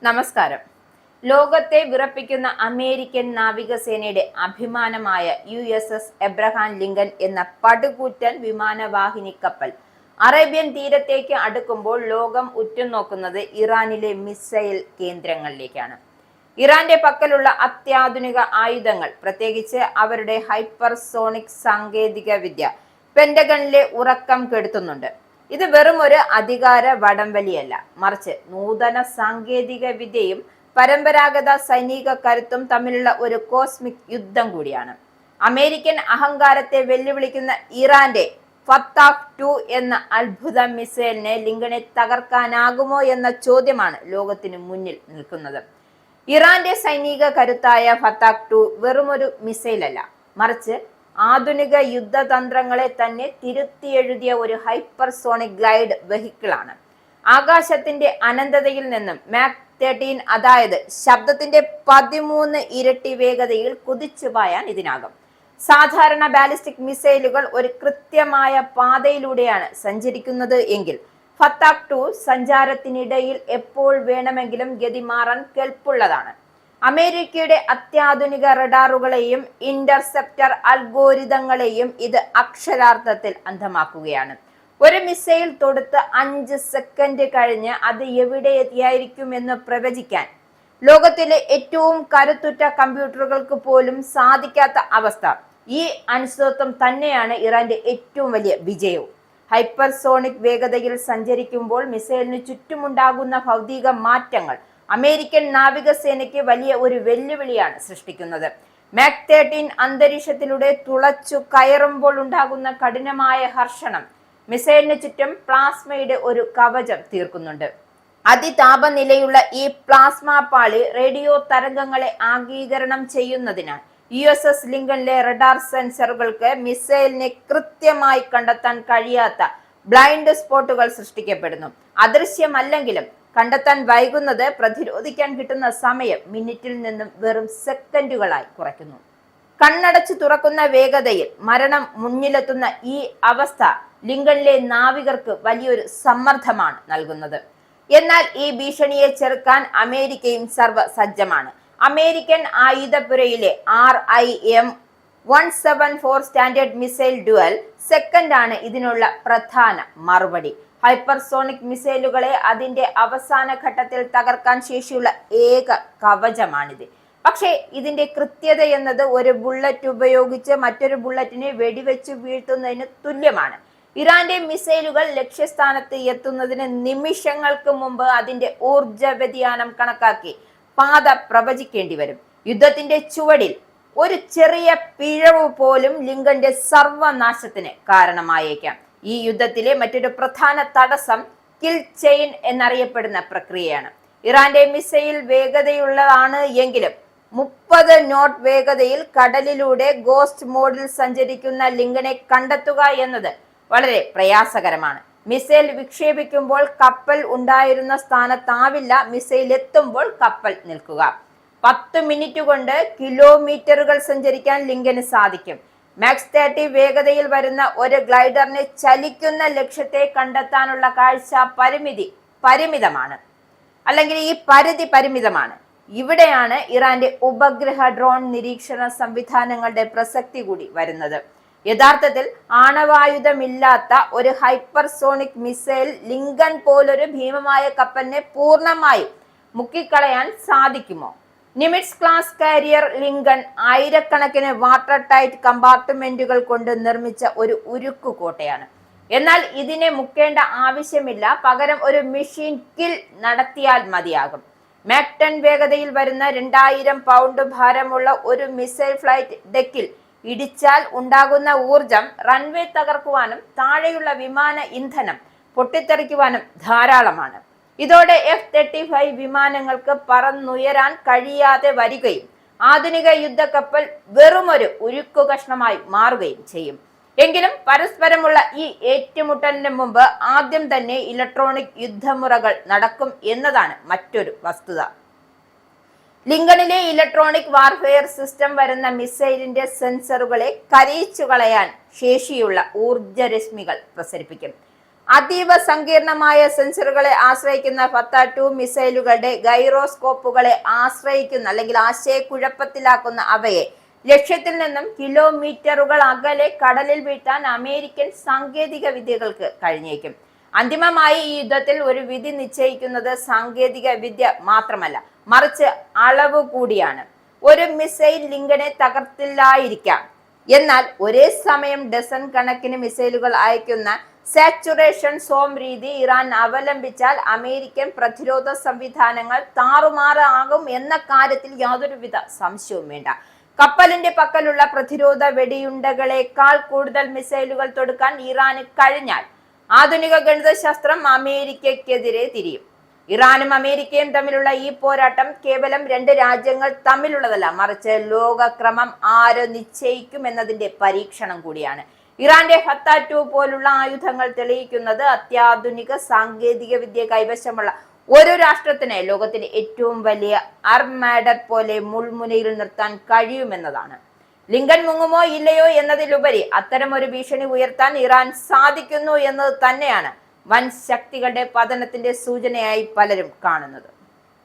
നമസ്കാരം. ലോകത്തെ വിറപ്പിക്കുന്ന അമേരിക്കൻ നാവികസേനയുടെ അഭിമാനമായ USS എബ്രഹാം ലിങ്കൺ എന്ന പടുകൂറ്റൻ വിമാനവാഹിനി കപ്പൽ അറേബ്യൻ തീരത്തേക്ക് അടുക്കുമ്പോൾ ലോകം ഉറ്റുനോക്കുന്നത് ഇറാനിലെ മിസൈൽ കേന്ദ്രങ്ങളിലേക്കാണ്. ഇറാന്റെ പക്കലുള്ള അത്യാധുനിക ആയുധങ്ങൾ, പ്രത്യേകിച്ച് അവരുടെ ഹൈപ്പർസോണിക് സാങ്കേതിക വിദ്യ പെന്റഗണിലെ ഉറക്കം കെടുത്തുന്നുണ്ട്. ഇത് വെറും ഒരു അധികാര വടംവലിയല്ല, മറിച്ച് നൂതന സാങ്കേതിക വിദ്യയും പരമ്പരാഗത സൈനിക കരുത്തും തമ്മിലുള്ള ഒരു കോസ്മിക് യുദ്ധം കൂടിയാണ്. അമേരിക്കൻ അഹങ്കാരത്തെ വെല്ലുവിളിക്കുന്ന ഇറാന്റെ ഫത്താഹ് 2 എന്ന അത്ഭുത മിസൈലിനെ ലിങ്കനെ തകർക്കാനാകുമോ എന്ന ചോദ്യമാണ് ലോകത്തിനു മുന്നിൽ നിൽക്കുന്നത്. ഇറാന്റെ സൈനിക കരുത്തായ ഫത്താഹ് 2 വെറുമൊരു മിസൈലല്ല, മറിച്ച് ആധുനിക യുദ്ധതന്ത്രങ്ങളെ തന്നെ തിരുത്തിയെഴുതിയ ഒരു ഹൈപ്പർസോണിക് ഗ്ലൈഡ് വെഹിക്കിളാണ്. ആകാശത്തിന്റെ അനന്തതയിൽ നിന്നും മാക് 13, അതായത് ശബ്ദത്തിന്റെ 13 ഇരട്ടി വേഗതയിൽ കുതിച്ചു പായാൻ ഇതിനാകും. സാധാരണ ബാലിസ്റ്റിക് മിസൈലുകൾ ഒരു കൃത്യമായ പാതയിലൂടെയാണ് സഞ്ചരിക്കുന്നത് എങ്കിൽ ഫത്താഹ് 2 സഞ്ചാരത്തിനിടയിൽ എപ്പോൾ വേണമെങ്കിലും ഗതി മാറാൻ കെൽപ്പുള്ളതാണ്. അമേരിക്കയുടെ അത്യാധുനിക റഡാറുകളെയും ഇന്റർസെപ്റ്റർ അൽഗോരിതങ്ങളെയും ഇത് അക്ഷരാർത്ഥത്തിൽ അന്ധമാക്കുകയാണ്. ഒരു മിസൈൽ തൊടുത്ത് 5 സെക്കൻഡ് കഴിഞ്ഞ് അത് എവിടെ എത്തിയായിരിക്കുമെന്ന് പ്രവചിക്കാൻ ലോകത്തിലെ ഏറ്റവും കരുത്തുറ്റ കമ്പ്യൂട്ടറുകൾക്ക് പോലും സാധിക്കാത്ത അവസ്ഥ. ഈ അനിശ്ചിതത്വം തന്നെയാണ് ഇറാന്റെ ഏറ്റവും വലിയ വിജയവും. ഹൈപ്പർസോണിക് വേഗതയിൽ സഞ്ചരിക്കുമ്പോൾ മിസൈലിന് ചുറ്റുമുണ്ടാകുന്ന ഭൗതിക മാറ്റങ്ങൾ അമേരിക്കൻ നാവികസേനയ്ക്ക് വലിയ ഒരു വെല്ലുവിളിയാണ് സൃഷ്ടിക്കുന്നത്. മാക് 13 അന്തരീക്ഷത്തിലൂടെ തുളച്ചു കയറുമ്പോൾ ഉണ്ടാകുന്ന കഠിനമായ ഹർഷണം മിസൈലിന് ചുറ്റും പ്ലാസ്മയുടെ ഒരു കവചം തീർക്കുന്നുണ്ട്. അതിതാപനിലയുള്ള ഈ പ്ലാസ്മ പാളി റേഡിയോ തരംഗങ്ങളെ ആഗീകരണം ചെയ്യുന്നതിനാൽ USS ലിങ്കണിലെ റഡാർ സെൻസറുകൾക്ക് മിസൈലിനെ കൃത്യമായി കണ്ടെത്താൻ കഴിയാത്ത ബ്ലൈൻഡ് സ്പോട്ടുകൾ സൃഷ്ടിക്കപ്പെടുന്നു. അദൃശ്യമല്ലെങ്കിലും കണ്ടെത്താൻ വൈകുന്നത് പ്രതിരോധിക്കാൻ കിട്ടുന്ന സമയം മിനിറ്റിൽ നിന്നും വെറും സെക്കൻഡുകളായി കുറയ്ക്കുന്നു. കണ്ണടച്ചു തുറക്കുന്ന വേഗതയിൽ മരണം മുന്നിലെത്തുന്ന ഈ അവസ്ഥ ലിങ്കണിലെ നാവികർക്ക് വലിയൊരു സമ്മർദ്ദമാണ് നൽകുന്നത്. എന്നാൽ ഈ ഭീഷണിയെ ചെറുക്കാൻ അമേരിക്കയും സർവ്വസജ്ജമാണ്. അമേരിക്കൻ ആയുധപുരയിലെ RIM-174 standard missile dual second ആണ് ഇതിനുള്ള പ്രധാന മറുപടി. ഹൈപ്പർസോണിക് മിസൈലുകളെ അതിന്റെ അവസാന ഘട്ടത്തിൽ തകർക്കാൻ ശേഷിയുള്ള ഏക കവചമാണിത്. പക്ഷേ ഇതിന്റെ കൃത്യത എന്നത് ഒരു ബുള്ളറ്റ് ഉപയോഗിച്ച് മറ്റൊരു ബുള്ളറ്റിനെ വെടിവെച്ച് വീഴ്ത്തുന്നതിന് തുല്യമാണ്. ഇറാന്റെ മിസൈലുകൾ ലക്ഷ്യസ്ഥാനത്ത് എത്തുന്നതിന് നിമിഷങ്ങൾക്ക് മുമ്പ് അതിന്റെ ഊർജ വ്യതിയാനം കണക്കാക്കി പാത പ്രവചിക്കേണ്ടി വരും. യുദ്ധത്തിന്റെ ചുവടിൽ ഒരു ചെറിയ പിഴവ് പോലും ലിങ്കന്റെ സർവനാശത്തിന് കാരണമായേക്കാം. ഈ യുദ്ധത്തിലെ മറ്റൊരു പ്രധാന തടസ്സം കിൽ ചെയിൻ എന്നറിയപ്പെടുന്ന പ്രക്രിയയാണ്. ഇറാന്റെ മിസൈൽ വേഗതയുള്ളതാണ് എങ്കിലും 30 നോട്ട് വേഗതയിൽ കടലിലൂടെ ഗോസ്റ്റ് മോഡിൽ സഞ്ചരിക്കുന്ന ലിങ്കനെ കണ്ടെത്തുക എന്നത് വളരെ പ്രയാസകരമാണ്. മിസൈൽ വിക്ഷേപിക്കുമ്പോൾ കപ്പൽ ഉണ്ടായിരുന്ന സ്ഥാനത്താവില്ല മിസൈൽ എത്തുമ്പോൾ കപ്പൽ നിൽക്കുക. 10 മിനിറ്റ് കൊണ്ട് കിലോമീറ്ററുകൾ സഞ്ചരിക്കാൻ ലിങ്കന് സാധിക്കും. മാക് 30 വേഗതയിൽ വരുന്ന ഒരു ഗ്ലൈഡറിനെ ചലിക്കുന്ന ലക്ഷ്യത്തെ കണ്ടെത്താനുള്ള കാഴ്ച പരിമിതമാണ്. ഇവിടെയാണ് ഇറാന്റെ ഉപഗ്രഹ ഡ്രോൺ നിരീക്ഷണ സംവിധാനങ്ങളുടെ പ്രസക്തി കൂടി വരുന്നത്. യഥാർത്ഥത്തിൽ ആണവായുധമില്ലാത്ത ഒരു ഹൈപ്പർസോണിക് മിസൈൽ ലിങ്കൺ പോലൊരു ഭീമമായ കപ്പലിനെ പൂർണ്ണമായും മുക്കിക്കളയാൻ സാധിക്കുമോ? നിമിറ്റ്സ് ക്ലാസ് കാരിയർ ലിങ്കൺ ആയിരക്കണക്കിന് വാട്ടർ ടൈറ്റ് കമ്പാർട്ട്മെന്റുകൾ കൊണ്ട് നിർമ്മിച്ച ഒരു ഉരുക്കു കോട്ടയാണ്. എന്നാൽ ഇതിനെ മുക്കേണ്ട ആവശ്യമില്ല, പകരം ഒരു മെഷീൻ കിൽ നടത്തിയാൽ മതിയാകും. മാക് 10 വേഗതയിൽ വരുന്ന 2000 പൗണ്ട് ഭാരമുള്ള ഒരു മിസൈൽ ഫ്ലൈറ്റ് ഡെക്കിൽ ഇടിച്ചാൽ ഉണ്ടാകുന്ന ഊർജം റൺവേ തകർക്കുവാനും താഴെയുള്ള വിമാന ഇന്ധനം പൊട്ടിത്തെറിക്കുവാനും ധാരാളമാണ്. ഇതോടെ F-35 വിമാനങ്ങൾക്ക് പറന്നുയരാൻ കഴിയാതെ വരികയും ആധുനിക യുദ്ധക്കപ്പൽ വെറുമൊരു ഉരുക്കു കഷ്ണമായി മാറുകയും ചെയ്യും. എങ്കിലും പരസ്പരമുള്ള ഈ ഏറ്റുമുട്ടലിന് മുമ്പ് ആദ്യം തന്നെ ഇലക്ട്രോണിക് യുദ്ധമുറകൾ നടക്കും എന്നതാണ് മറ്റൊരു വസ്തുത. ലിങ്കണിലെ ഇലക്ട്രോണിക് വാർഫെയർ സിസ്റ്റം വരുന്ന മിസൈലിന്റെ സെൻസറുകളെ കരയിച്ചു കളയാൻ ശേഷിയുള്ള ഊർജരശ്മികൾ പ്രസരിപ്പിക്കും. അതീവ സങ്കീർണമായ സെൻസറുകളെ ആശ്രയിക്കുന്ന ഫത്ത-2 മിസൈലുകളുടെ ഗൈറോസ്കോപ്പുകളെ ആശ്രയിക്കുന്ന അല്ലെങ്കിൽ ആശയക്കുഴപ്പത്തിലാക്കുന്ന അവയെ ലക്ഷ്യത്തിൽ നിന്നും കിലോമീറ്ററുകൾ അകലെ കടലിൽ വീഴ്ത്താൻ അമേരിക്കൻ സാങ്കേതിക വിദ്യകൾക്ക് കഴിഞ്ഞേക്കും. അന്തിമമായി ഈ യുദ്ധത്തിൽ ഒരു വിധി നിശ്ചയിക്കുന്നത് സാങ്കേതിക വിദ്യ മാത്രമല്ല, മറിച്ച് അളവ് കൂടിയാണ്. ഒരു മിസൈൽ ലിങ്കനെ തകർത്തില്ലായിരിക്കാം, എന്നാൽ ഒരേ സമയം ഡസൻ കണക്കിന് മിസൈലുകൾ അയക്കുന്ന സാച്ചുറേഷൻ സോം രീതി ഇറാൻ അവലംബിച്ചാൽ അമേരിക്കൻ പ്രതിരോധ സംവിധാനങ്ങൾ താറുമാറാകും എന്ന കാര്യത്തിൽ യാതൊരുവിധ സംശയവും വേണ്ട. കപ്പലിന്റെ പക്കലുള്ള പ്രതിരോധ വെടിയുണ്ടകളെക്കാൾ കൂടുതൽ മിസൈലുകൾ തൊടുക്കാൻ ഇറാന് കഴിഞ്ഞാൽ ആധുനിക ഗണിതശാസ്ത്രം അമേരിക്കയ്ക്കെതിരെ തിരിയും. ഇറാനും അമേരിക്കയും തമ്മിലുള്ള ഈ പോരാട്ടം കേവലം രണ്ട് രാജ്യങ്ങൾ തമ്മിലുള്ളതല്ല, മറിച്ച് ലോകക്രമം ആര് നിശ്ചയിക്കും എന്നതിന്റെ പരീക്ഷണം കൂടിയാണ്. ഇറാന്റെ ഫത്ത-2 പോലുള്ള ആയുധങ്ങൾ തെളിയിക്കുന്നത് അത്യാധുനിക സാങ്കേതിക വിദ്യ കൈവശമുള്ള ഒരു രാഷ്ട്രത്തിന് ലോകത്തിലെ ഏറ്റവും വലിയ അർമാഡർ പോലെ മുൾമുനയിൽ നിർത്താൻ കഴിയുമെന്നതാണ്. ലിങ്കൻ മുങ്ങുമോ ഇല്ലയോ എന്നതിലുപരി അത്തരമൊരു ഭീഷണി ഉയർത്താൻ ഇറാൻ സാധിക്കുന്നു എന്നത് തന്നെയാണ് വൻ ശക്തികളുടെ പതനത്തിന്റെ സൂചനയായി പലരും കാണുന്നത്.